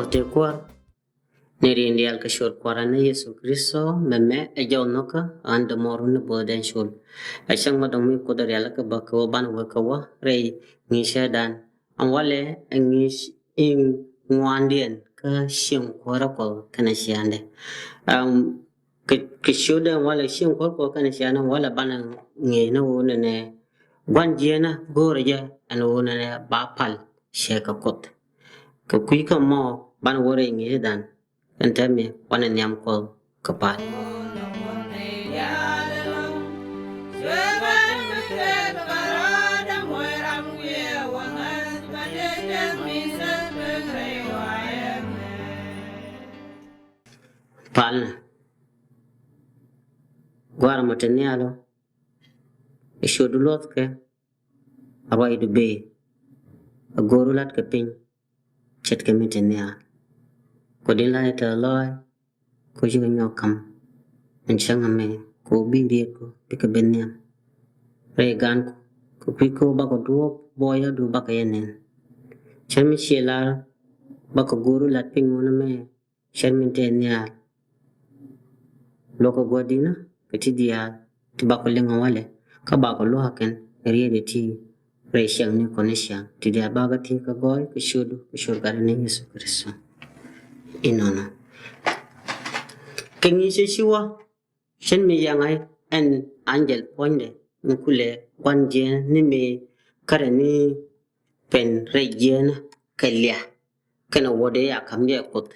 Korte kwar neri ndial ka shor kwarana Yesu Kristo meme ejaw noka anda morun boden shul ashang madong mi kodar yala ka baka ban waka wa rei ngisha dan amwale ngish in ngwandien ka shim kwara ko kana shiande ke shoda wala shim kwara ko kana shiana wala bana nge na wona ne gwanjena goreja an wona ne bapal sheka kot ka kuika mo ban wore ngi dan entame wana nyam ko kapal palna gwara matanialo ishodulot ke awai du be agorulat ke pin chet ke mitania ko dinla ta loy ko jiga nyokam enchanga me ko biri ko pika benyam regan ko piko ba ko duo boya du ba ka yenen chami shela ba ko gorulat pin wona me chamin tenia loko godina ketidia tiba ko lenga wale ka ba ko lo haken riede ti reshang ni konesha tidia ba ga ti ka goy ko shodu gar ni Yesu Kristo inona kengi se shiwa shen mi yangai en angel ponde nkule kwanje ni me kare ni pen rejena kalya kana wode ya kamye kot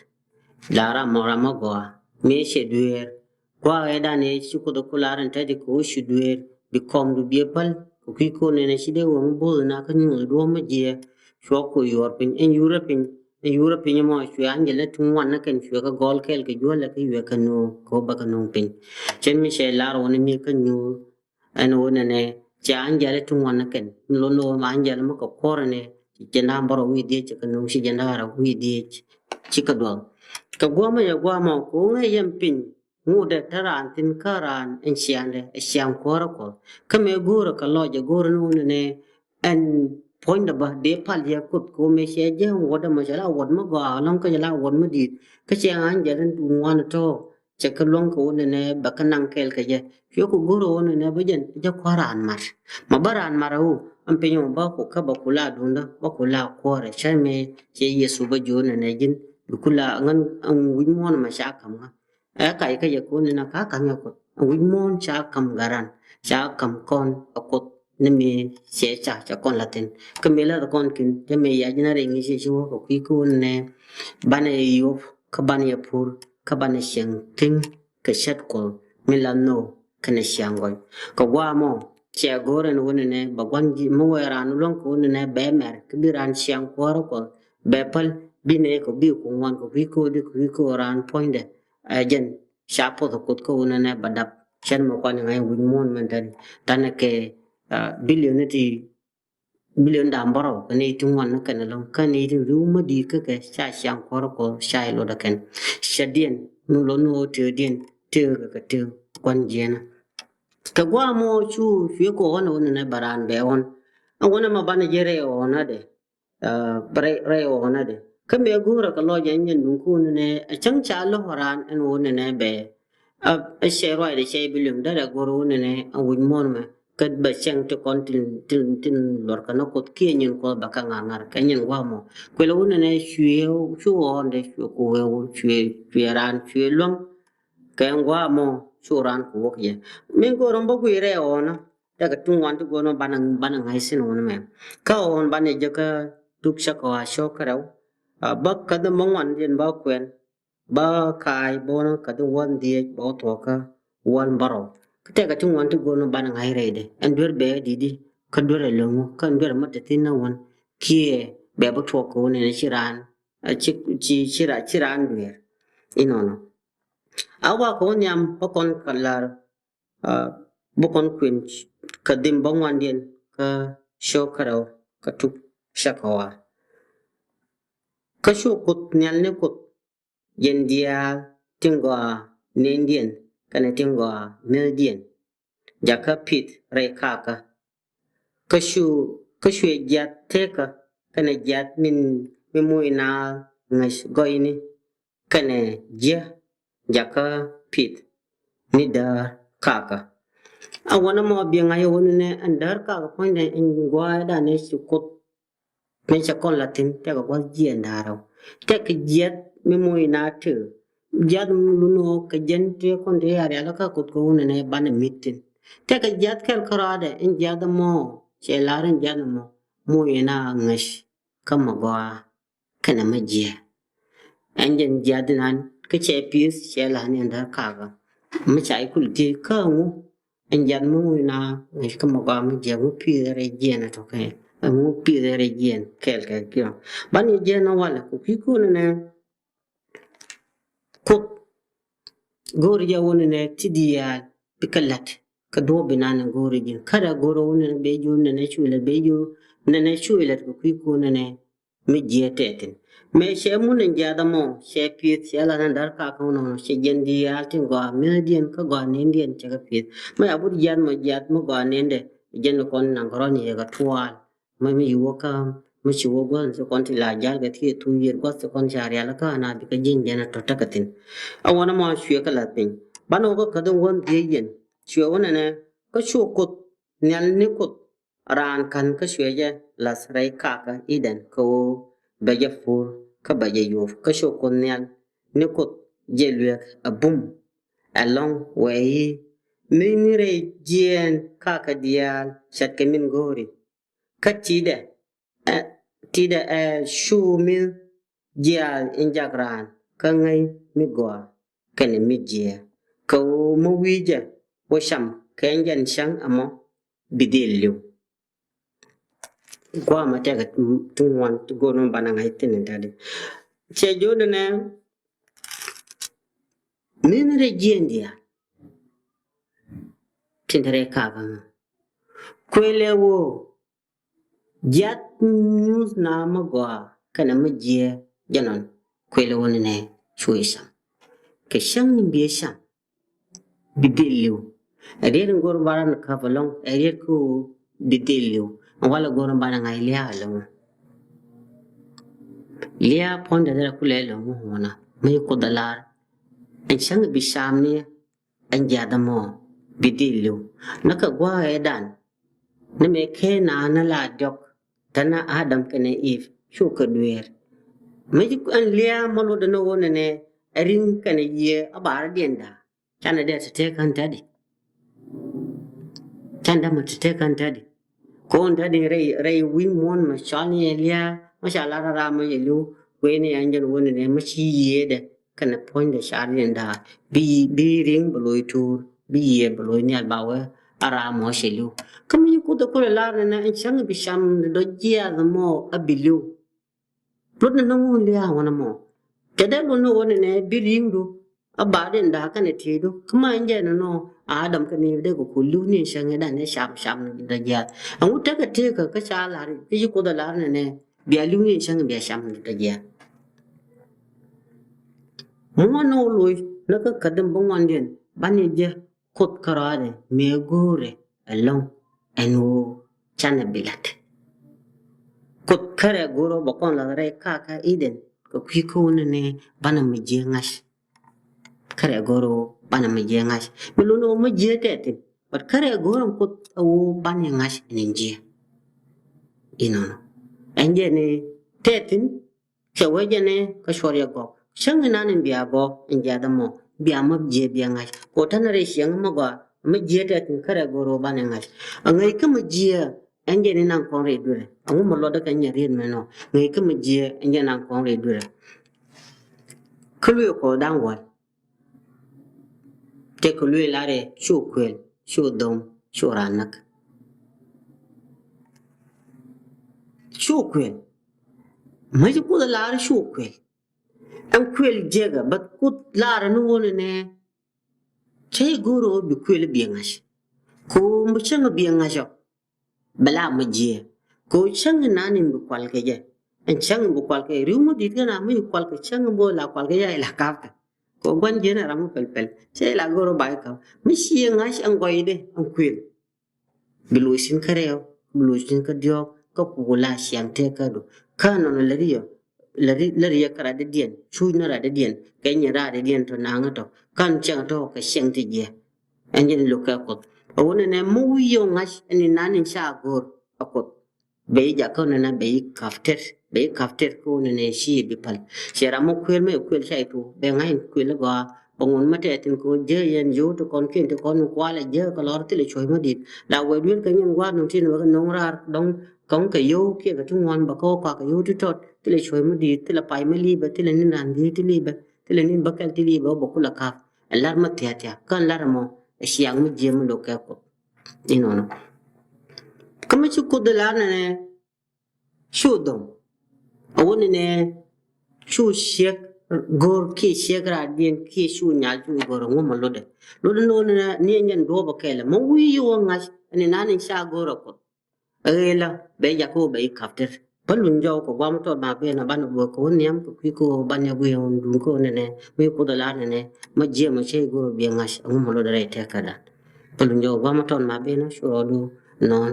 lara mora magoa me sheduer kwa eda ne shuko do kularan tadi ko sheduer bi kom du biepal ko kiko ne shide wo mbo na kan nyu do ma je shoko yor pin en Europe mo shwe angela tun wan na kan shwe ka gol kel ke jola ke ywe kan no ko ba kan no pin chen mi she lar woni mi kan nyu an wona ne cha angela tun wan na kan lo no ma angela mo ko korane jenda mbaro wi die che kan no shi jenda ra wi die chi ka do ka goma ya goma ko ngai yam pin mu da taran tin karan en shiande shiam koro ko kame gura ka loje gura no ne en point ba de pal ya kut ko me she je woda ma jala wod ma ga long ka jala wod ma dit ka che an jaran tu wan to che ka long ko ne ba ka nang kel ka je yo ko gura ne ba jen ja kwaran mar ma baran marahu an pe yo ba ko ka ba kula dunda ba kula ko re che me che Yesu ba jo ne jin kula ngan an wi mon ma sha kam kai ka ye ko ne na ka kam ya ko wi mon sha kam garan sha kam kon akot ne mi che cha kon latin ke me la kon kin te me ya jina re ngi che chu ko ki ko ne bana yo ka bana ya pur ka bana sheng ting ka shat ko me la no kana shangol ko wa mo che gore no ne ba gwan ji mo wa ran lon ko ne be mer ke bi ran shang ko ko be pal bi ne ko bi ko wan ko bi ko ran point de ajen shapo to ko ne badap chen mo ko ngai win mon men tan ke billion dambaro kani tungwan kan long kani ru ma di ka sha shang kor ko shai lo da kan shadien no lo no te dien te ka te kwan jena ka gwa mo chu fie ko ono ne baran be on wona ma bana jere ona de bare re ona de ka me gura ka lo jan nyen ku ne chang cha lo ran en wona ne be a share de share billion da goro ne a win mon ma kad ba chang to kon tin lor kana kot kia nyin ko ba ka ngar ka nyin wa mo ko lo ne shue chu on de shue ko we shue ran shue long ka ngwa mo chu ran ko ye min ko ron bo ku re ona daga tun wan to gono banang ai sin on me ka on bane je ka duk sha ko a sho ka raw ba ka da mong wan den ba kwen ba kai bo no ka da wan die bo to ka wan baro kete ka tun wan to gono banang ai re de en dur be di ka dur le mo kan dur ma te tin na wan kie be ba to ko ne chiran chiran dur inono awa ko nyam pa kon kalar bukon kwin ka dim bangwan dien ka show karaw ka tup shakawa ka show kut nyal ne kut yen dia tingwa nendien kana tingwa meldien jaka pit re kaka ka show jat teka kana jat min mi muina ngai goi ni kane je jaka pit ni da kaka awana mo bi ngai woni ne andar kaka point in gwa da ne su ko ne cha kon latin te ko je ndaro te ke jet mi mo ina te jad lu no ke jente kon de yare ala ka ko woni ne ban mitin te ke jat kel karade in jad mo che larin jad mo ina ngash kama gwa kana majiya anjen jadinan ke che pis che la ni andar kaga ma chai kulti ka mu anjan mu na ngash kama gwa majiya mu pi re jena to ke mu pi re jen kel ke kyo bani jena wala ku pi ku ne ko gori ya woni ne tidiya pikalat ka do binana gori jin kada goro woni ne beju ne chule beju ne chule ko pi ku ne mi jetetin me she munen jada mo she pit she la nan dar ka ko no she jendi altin go median ka go ne ndien che ka pit me abur jan mo jat mo go ne nde jen kon nan goro ni ga twal me mi yo ka me chi wo gon so kon ti la jal ga ti tu yer go so kon jar ya la ka na bi ka jin jana to takatin awana mo shwe ka la pin bano ko kadon won de yen shwe wona ne ka shu ko nyal ni ko ran kan ka shwe je las rai ka ka iden ko baje fur ka baje yof ka sho konyal ni ko jelwek abum along way minire jien ka ka dial chat ke min gori ka tida shu min dial injagran ka ngai mi gwa kene mi jia ka mo wija wo sham kenjan shang amo bidillu kwa matega tungwan gono bana ngai tenen tadi che jodo ne minire jiendia tindere kaga kwele wo jat news na magwa kana majie janon kwele woni ne chuisam ke shang ni bi sham bidillu adir ngor baran ka balong adir ko bidillu wala gono bana ngai lia long lia ponda da kule long hona mai ko dalar an shang bi sham ni an jada mo bidillu naka gwa edan na me ke na la dok tana adam kene if shu ka duer mai an lia malo da no wona ne arin kane ye abar dienda chana de te kan tadi chanda ma te kan tadi ko onda de rei wi mon ma chani lia ma sha la ra ma ye lu we ne anjen wona ne ma chi ye de kana point de sha dienda bi ring bloy tur bi ye bloy ne albawe ara mo shelu kama yu ko ko la na en chang bi sham do jia the mo abilu rut na no lia wana mo tede lo no wona ne bi ring du abaden da kana te do kuma anje no adam ka ne de ko lu ni shang da ne sham da jia an ta ka te ka sha la ri ji ko da la ne bi lu ni shang bi sham da jia mo no lo na ka kadam bon wan den bani je kot karade me gore along anu chana bilat kot kare goro bakon la re ka iden ko kiko ne bana mi je ngash kare goro bana mi je ngash mi lo no mi je tete but kare goro ko o bana ngash ne je inono anje ne tetin ke waje ne ka shorya go shang na ne biya go inja da mo biya ma je biya ngash ko tan re shang ma go mi je tetin kare goro bana ngash angai ka mi je anje ne nan kon re dure amu mo lo da kan nyari me no ngai ka mi je anje nan kon re dure kulu ko dan wal te kulu la re shu kwel shu dom shu ranak shu kwel mai ko da la re shu kwel an kwel jega bat kut la re no wona ne che goro bi kwel bi ngash ko mu changa bi ngash bala mu je ko changa nanin bi kwal ke je en changa bi kwal ke rimu dit kana mu kwal ke changa bo la kwal ke ya la kafta ko gwan je na ramu pel che la goro bai ka mi shi ngash an goide an kwel bilusin kareo bilusin ka dio ka kula siang te ka do kana no le rio lari kara de dien chui na ra de dien ke nya ra de dien to na ngato kan chang to ka sheng ti je anjen luka ko awone ne mu yo ngas ni nanin sha gor akot be ja ko na be kafter ko ne shi bi pal shera mo kwel me kwel sai tu be ngai kwel ga bongon mate tin ko je yen yo to kon ken to kon kwa la je ko lor ti le choi mo dit la we dul ka nyen wa no tin wa no ra dong kong ka yo kia ka chung ngon ba ko ka yo tu tot ti le choi mo dit ti la pai me li ba ti le nin ran di ti li ba ti le nin ba kan ti li ba bo ku la ka lar ma tia tia kan lar mo siang mi je mo lo ka ko ino no kama chu ko de la ne chu dom awone ne chu shek gor ki shek ra dien ki chu nya chu gor ngo mo lo de no na ni nyen do ba kele mo wi yo ngas ni nanin sha gor ko la be ja ko be kafter palun jaw ko wam to ma be na ban bo ko niam ko ki ko ban ya gu yon dun ko ne mi ko da la ne ma je ma che gor be ngas ngo mo lo de te kada palun jaw wam to ma be na sho do non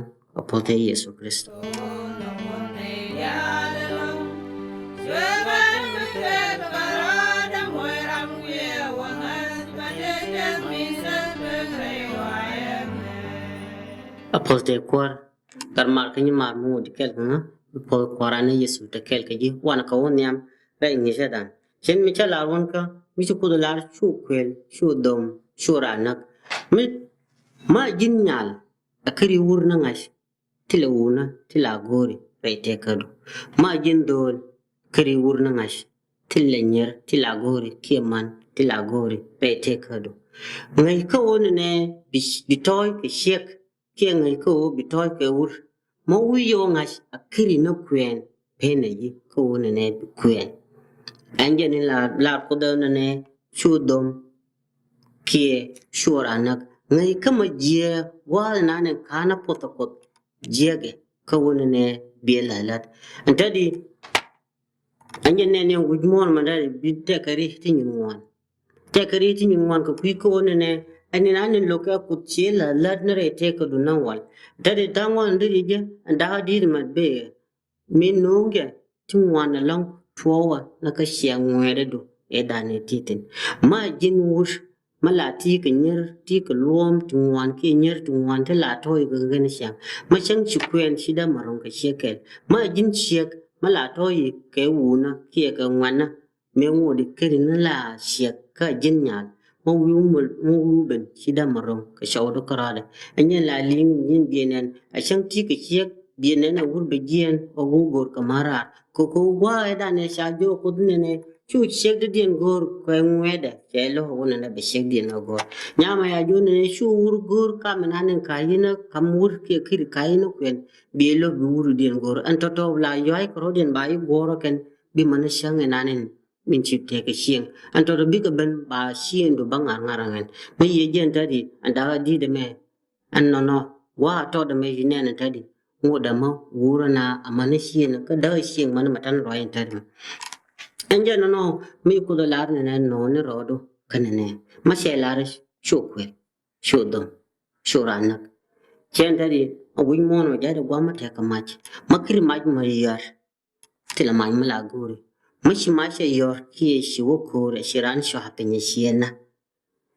ko te Yesu Kristo apolte kwar karmar kanyi mar mu de kel nga po kwarane Yesu te kel ke ji wan ka won yam be ni sedan chen mi chala won ka mi su ko lar chu kwel chu dom chu ranak mi ma jin nyal akari wur na ngash tila wuna tila gori re te kadu ma jin dol kari wur na ngash tila nyer tila gori kieman tila gori re te kadu ngai ka won ne bitoy ke shek kia ngai ko bitoy ke ur mo wi yo ngas akiri no kwen pene yi ko ne kwen anje ni la ko da ne chu dom kie shura nak ngai kama je wa na ne kana potokot jege ko ne bielalat antadi anje ne gujmon ma da bi te kari tin ngwan te kari tin ngwan ko ko ne ani nanin loka kutche la ladnere te ko dunan wal dade tangwan ndiri je nda di ma be min nonge tungwan long tuwa na ka shia ngwere do e dane titin ma jin wush malati ka nyer ti ka luom tungwan ki nyer tungwan te la toy ga gan shang ma shang chi kwen shida marong ka shekel ma jin shek mala toy ke wuna ki ka ngwana me ngodi kerin la shek ka jin nyal mo ben shida marong ka shawdo karade anya la ling yin bienen a shang ti ka shek bienen a wur begien o gor kamara ko wa eda ne shajo ko ne chu shek de dien gor ko ngwede chelo wona na be shek dien gor nyama ya jo ne chu wur gor kam nanen kayina kam wur ke kir kayina kwen bielo wur dien gor antoto la yoy ko dien bai gor ken bi man shang nanen min chip te ke shing anto do biga ben ba shing do banga ngarangan me ye jen tadi anda di de me an no wa to de me yine na tadi ngo da ma wura na amane shing ka da shing man matan roy tadi anje no me ko do lar ne no ne rodo kanene ma she lar shokwe shodom shoranak jen tadi a win mono jada gwa ma te ka mach makri mach ma yar tila mai mala gori mashi masha yor ki shi wokore shiran sho hapenye shiena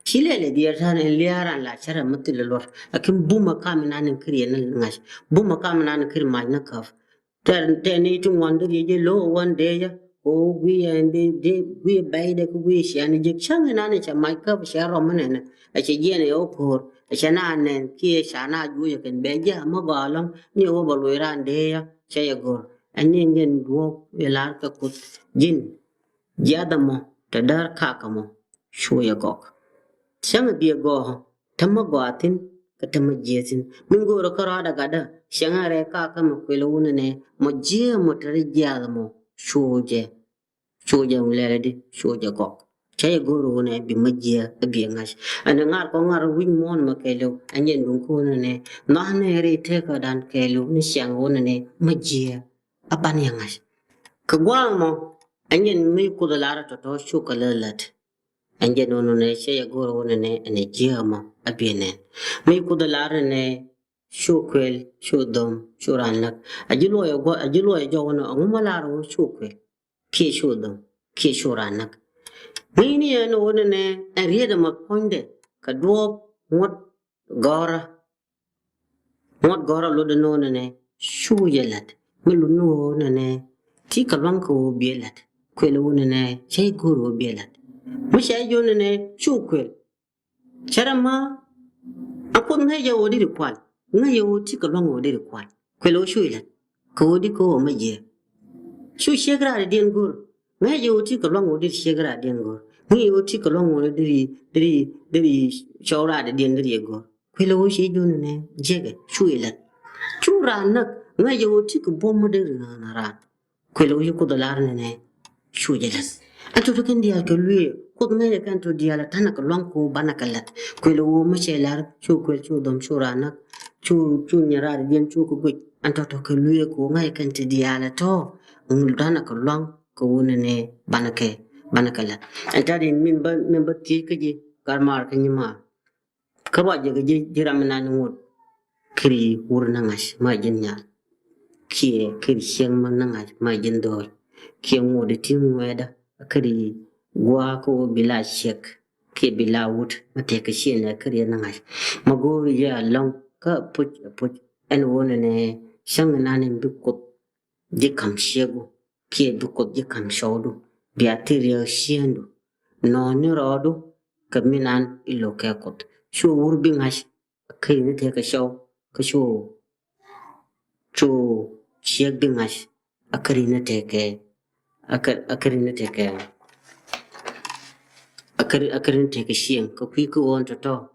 chile le dier tan liaran la chara matil lor akim buma kam nan kriye nan ngash buma kam nan kri mai na kaf ter te ni tu wonder ye lo one day ya o wi and de wi bay de ku wi shi an je chang nan cha mai kaf sha ro manen a che ye ne o por a cha na nen ki sha na ju ye ken be ja ma ba long ni o ba lo ran de ya che ye gor anh nhân duo velar ka kut jin jada mo ta dar ka ka mo shoya gok sang dia go tamma go atin ka tamma jetin min go ro kara daga da sang are ka mo kwelo ne mo je mo tare jada mo shoje ulere di shoja gok chay go ro ne bi majia bi ngash ana ngar ko ngar win mon ma kelo anyen dun ko ne na ne re te ka dan kelo ni sang wo ne majia apan yang ngas kagwang mo anyen mi ko da lara to shu kalalat anyen no ne she ya goro ne ne jiama abine mi ko da lara ne shu kwel shu dom shu ranak ajilo ya go ajilo ya jo no nguma laro shu kwel ke shodam ke shoranak ni no wonne en rieda ma ponde ka duop ngot gora lo de no ne shu yelat milu no ne ti kalwan ko bielat kwelo ne chay guru bielat mu shay jo ne shu kwel charama apun nga ya wodi de kwal nga ya wodi kalwan wodi de kwal kwelo shu yelat ko wodi ko ma je shu shegra de den gur nga ya wodi kalwan wodi shegra den gur nga ya wodi kalwan wodi diri shawra de den diri gur kwelo shi jo ne jege shu yelat chura nak nga yo ti ko bomo de na ra kwelo yo ko dolar ne shu jelas anto to kendi al ko lui ko nga kan to dia la tanaka lon ko banakalat kwelo wo ma chelar chu kwel chu dom chura nak chu nyara bien chu ko gwe anto to ko lui ko nga kan ti dia la to ngul danaka lon ko wona ne banakalat antadi min ba ti ke ji karmar ke nyima ka ba je ke ji jiramna ni wot kiri wurnangas ma jinya kie kiri siang manangas ma jindol kie ngode timweda kiri gwa ko bila shek ke bila wut mate ke shine kiri nangas mago ya long ka puch en wona ne shang nane bikot de kam shego kie bikot de kam shodo biatiria shiendo no ni rodo kaminan ilo kekot shu wurbingas kiri ne te ka show ka chu chiek bingash akarina teke akarina teke shieng ko kwi ko on to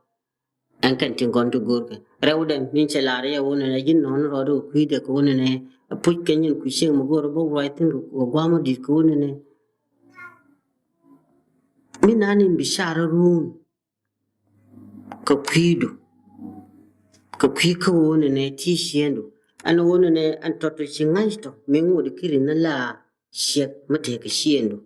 an kan tin gon to gor rewden min chelare ya wona na jin non ro do kwi de ko wona ne puj kenyin ku shieng mo gor bo right tin ko gwamo di ko wona ne min anin bishara run ko kwido ko kwi ko wona ne ti shiendo an wona ne an toto chingaito mengu de kiri na la shek mate ka shiendo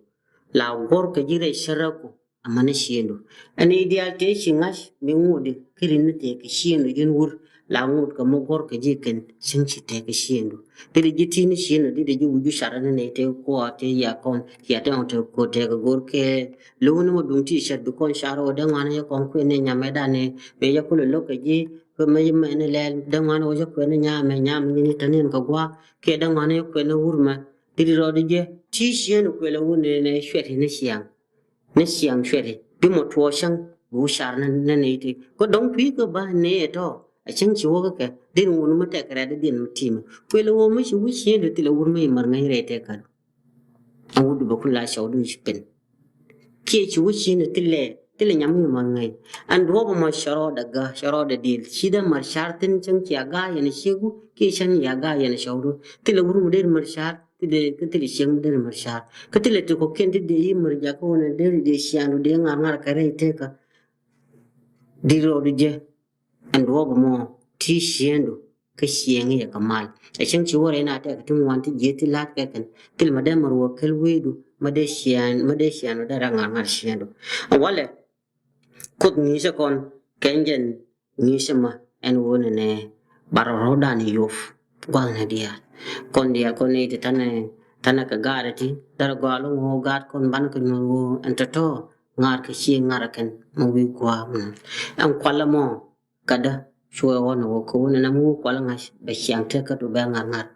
la gor ka jire sharako amana shiendo an ideal te chingash mengu de kiri na te ka shiendo jin wur la ngut ka mo gor ka jiken singchi te ka shiendo de jiti ni shiendo de ju wuju sharana ne te ko te ya kon ya te on te ko te ka gor ke lo no dum ti shat du kon sharo de ngana ya kon ko ne nyameda ne be ya ko lo ka ji ko me ne le dangane o ko ne nyame ni tanen ko gwa ke dangane ko ne wurma diri ro de ti shen ko le wone ne shwete ne siang shwete bi mo to shang bu shar ne ne ti ko dong pi ko ba ne to a chang chi wo ka din wonu ma te kra de din tim ko le wo ma shi wu shi de ti le wurma mar ngai re te ka a wudu ba kula shawdu shi pen ke chi wu shi ne tile nyami mangai an robo ma sharo da dil shida mar shartin chan ki aga yana shegu ke shan ya ga yana shawru tile wuru der mar shar tile sheng der mar shar ka tile to ko kendi de yi mar ja ko na der de shianu de ngar kare te ka diro de an robo mo ti shiendo ka shieng ya kamal a shan ci wore na ta tun wanti je ti lat ka kan til madam mar wo kel wedu made shianu da ngar shiendo wala kut ngisa kon kenjen ngisa ma en wona ne barroda ni yof gwal na dia kon ne te tana ka garati dar gwalo ngo gat kon ban ko ngo antato ngar ka shi ngar kan mo wi kwa an kwala mo kada shuwa wona wo ko wona na mu kwala ngash be shang te ka to ba ngar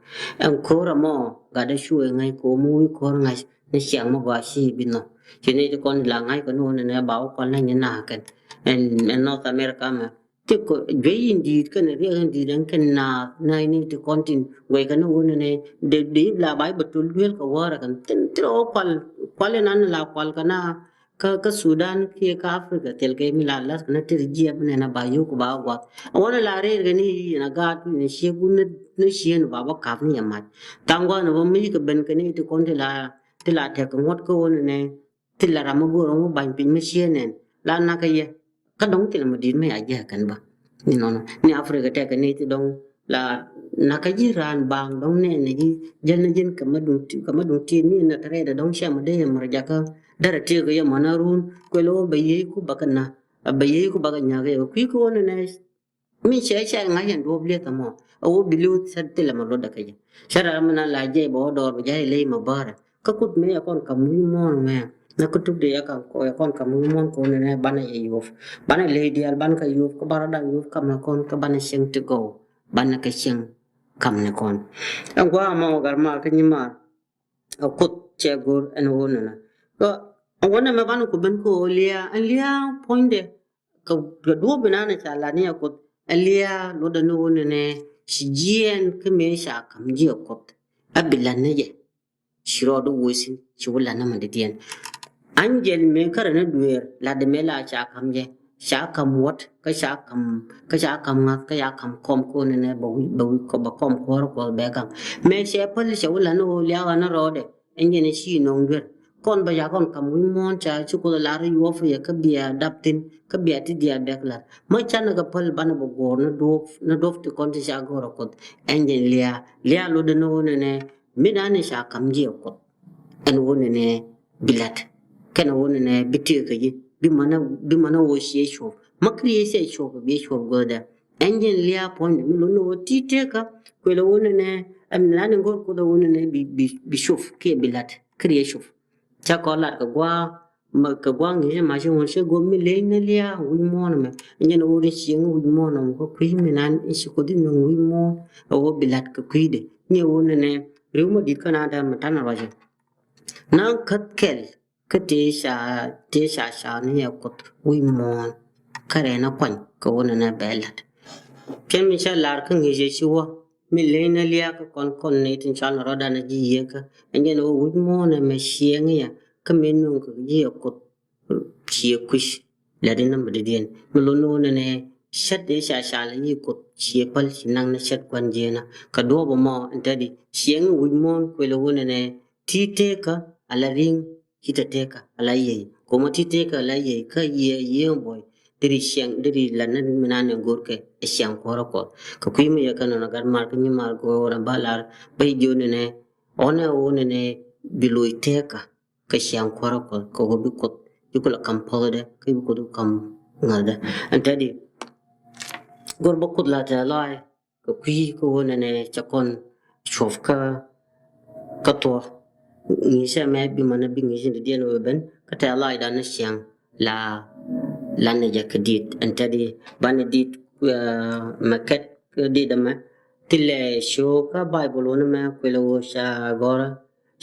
an kora mo gada shuwa ngai ko mu wi ko ngash ne shang mo ba shi bino chene te kon la ngai ko no ne ba ko na ni na kan en North America ma te ko be indi kan re indi dan kan na ni te kontin we kan wona ne de la bai betul wel ko wara kan ten tro kwal nan la kwal kana ka Sudan ke ka Africa tel ke mi la na te ji abne na ba yo ko ba wa wona la re ga ni na ga tu ne she gun ne she no ba ba ka ni ma tangwa no mi ka ben kan ni te kon te la te ko ngot ko wona ne te la ra mo go ro ba pin me she ne la na ka ye ka dong ti ma din me aja kan ba ni no ni Africa te ka ni ti dong la na ka ji ran bang dong ne ne ji jin ka ma dung ti ni na tare da dong sha ma de ma ja ka dara ti ga ya ma na run ko lo ba yi ku ba kan na ba yi ku ba ga nya ga ku ko ne ne mi che nga yan do ble ta mo o bilu sa ti la ma ro da ka ya shara ma na la je bo do ja le ma bara ka kut me ya kon kam wi mon me na ko tudde ya kan ko ya kon kam wi mon ko ne bana e yof bana le di al ban ka yof ko barada yof kam na kon ka bana sing to go bana ka sing kam ne kon an gwa ma gar ma ka nyima a kut che gur an wona na ko an wona ma ban ko ben ko lia poinde ka do bina na cha la ni ko lia lo da no ne shi jien ke me sha kam ji ko abilan ne je shiro do wosin shi wala na ma de dien angel me kara na duer la de me la cha kam je sha kam wat ka sha kam ngat ka ya kam kom ko ne ba wi ko ba kom ko be kam me she pal she wala no lia na ro de angel ne shi nong duer kon ba ya kon kam wi mon cha chu ko la ri yo fa ya ka biya daptin ka biya ti dia bek la ma cha na ga pal bana bo go na do ti kon ti sha go ro ko angel lia lo de no ne mi na ne sha kam je ko an woni ne bilat kana woni ne bitir ka ji bi mana wo shi sho makri sai sho ko be sho goda engine lia point mi lo no tite ka ko lo woni ne am la ne gor ko do woni ne bi shof ke bilat kriye shof cha ko lat ka gwa ma ka gwa ngi ma shi won she go mi le ne lia wi mo na me engine wo ri shi wi mo na ko kri mi nan shi ko di no wi mo o bilat ka kuide ni woni ne riuma di kana da matana waje na kat kel ka te sha ne ya ko wi mo kare na kwan ko wona na belat ken mi sha lar kan je shi wo mi le na liya ka kon ne tin sha na roda na ji ye ka enge no wi mo na me shi ngi ya ka me no ko ji ya ko shi kush la de na mde den mi lo no ne shat de sha la yi ko shi pal shi nang na shat kwan je na ka do bo mo ntadi shi ngi wi mo ko lo wona ne ti te ka ala ring kita teka ala ye ko ma ti teka ala ye ka ye boy diri lanan minane gorke siang ko ko mi ya kana na gar mar ni mar go ran balar bay jone ne one ne biloy teka ka siang ko ko bi ko yukula kam pode ka bi ko du kam ngada antadi gor bokut la ta lai ko ko wona ne chakon chofka ka to ni se me bi mana bi ngi de den ben ka ta lai da na siang la ne ja kedit antadi ban dit maket di dama tile sho ka bible ona me ko lo sha gora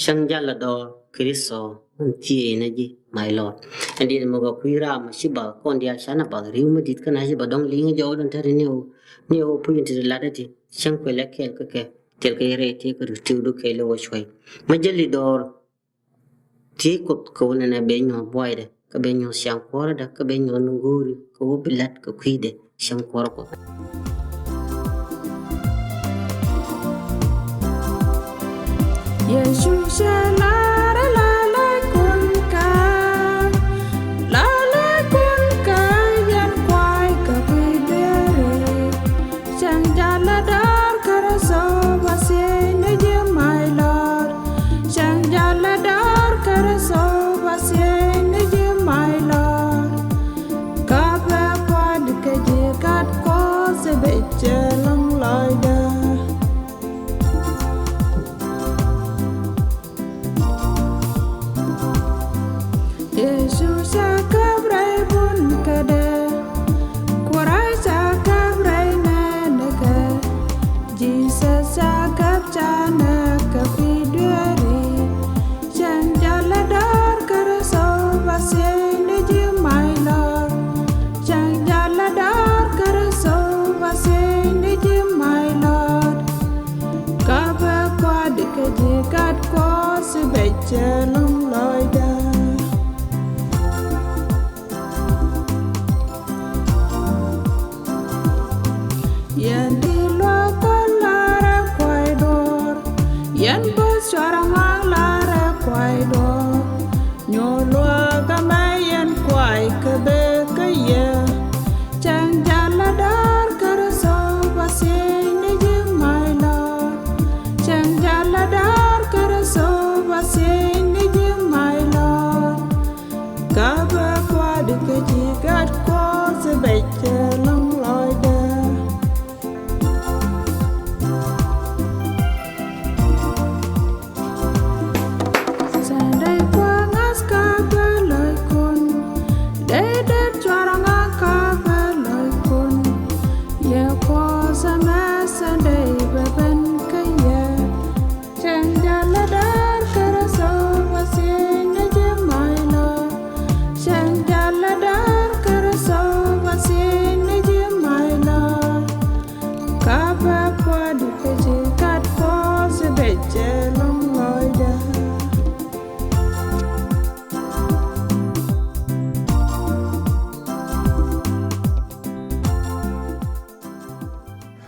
sang jala do kristo anti ne ji my lord andi mo ko kuira ma shiba kon dia sana ba ri mu dit kana shiba dong ling jo don tare ne o pu yin ti la dati sang ko la kel ka ke tel ke re ti ko tu do ke lo shoi ma jali dor ti ko na be nyo boy de ka be nyo siang ko da ka be nyo nguri ko bilat ko kuide siang ko ko Yesu shala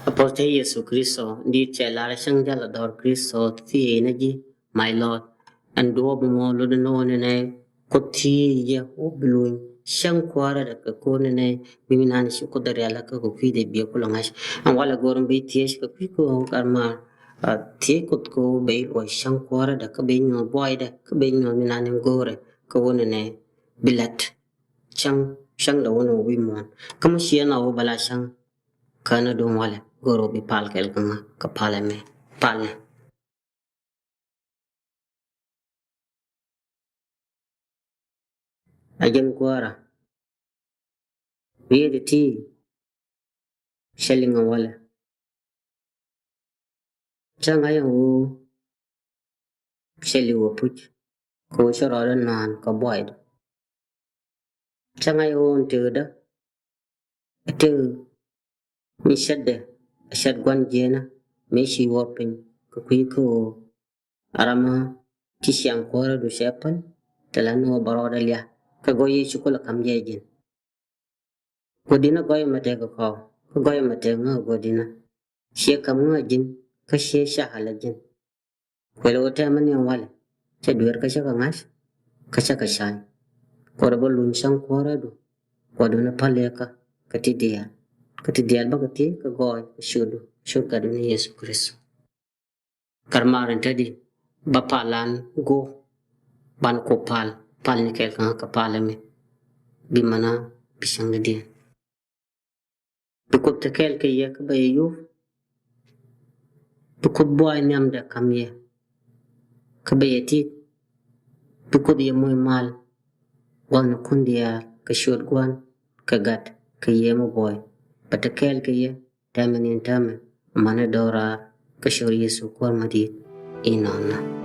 Apostle Yesu Kristo ndi chelare shangja la dor Kristo ti energy my Lord and do mo lo no ne ko ti ye o blun shang kwara da ka ko ne biminan shi ko dar yala ka ko fi de bi ko langash an wala goron bi ti shi ko fi ko karma ti ko be o shang kwara da ka be nyo boy da ka be nyo minan gore ko wona ne bilat shang da wono wi mon kama shi na o bala shang kana don wala goro bi pal kel kanga ka pala me palne ajen kwara wiede ti shellinga wala changa yang wo shelli wo puch ko shoro nan ka boyd changa yo ntuda ate mi shadde shad gwan jena me shi wopin ko ko arama kishan kwara du shepal talano baroda liya ka goyi chukula kam jejin godina goyi mate ko goyi mate nga godina she kam nga jin ka she shahala jin kwelo wote man yang wale che duer ka shaka ngas ka shaka shan kora bo lun shang kora du kodo na paleka ka ti dia ba ka ti ka goy ka shudu ka du ni Yesu Kristo karmaran tadi ba palan go ban ko pal ni kel ka palame bimana bisang dia Tukut tekel ke ye ke bayu tukut boy nyam da kam ye ke bayeti tukut ye moy mal wan kundia ke shot gwan ke gat ke ye mo boy patekel ke ye tamen mana dora ke shor Yesu kwa madi inona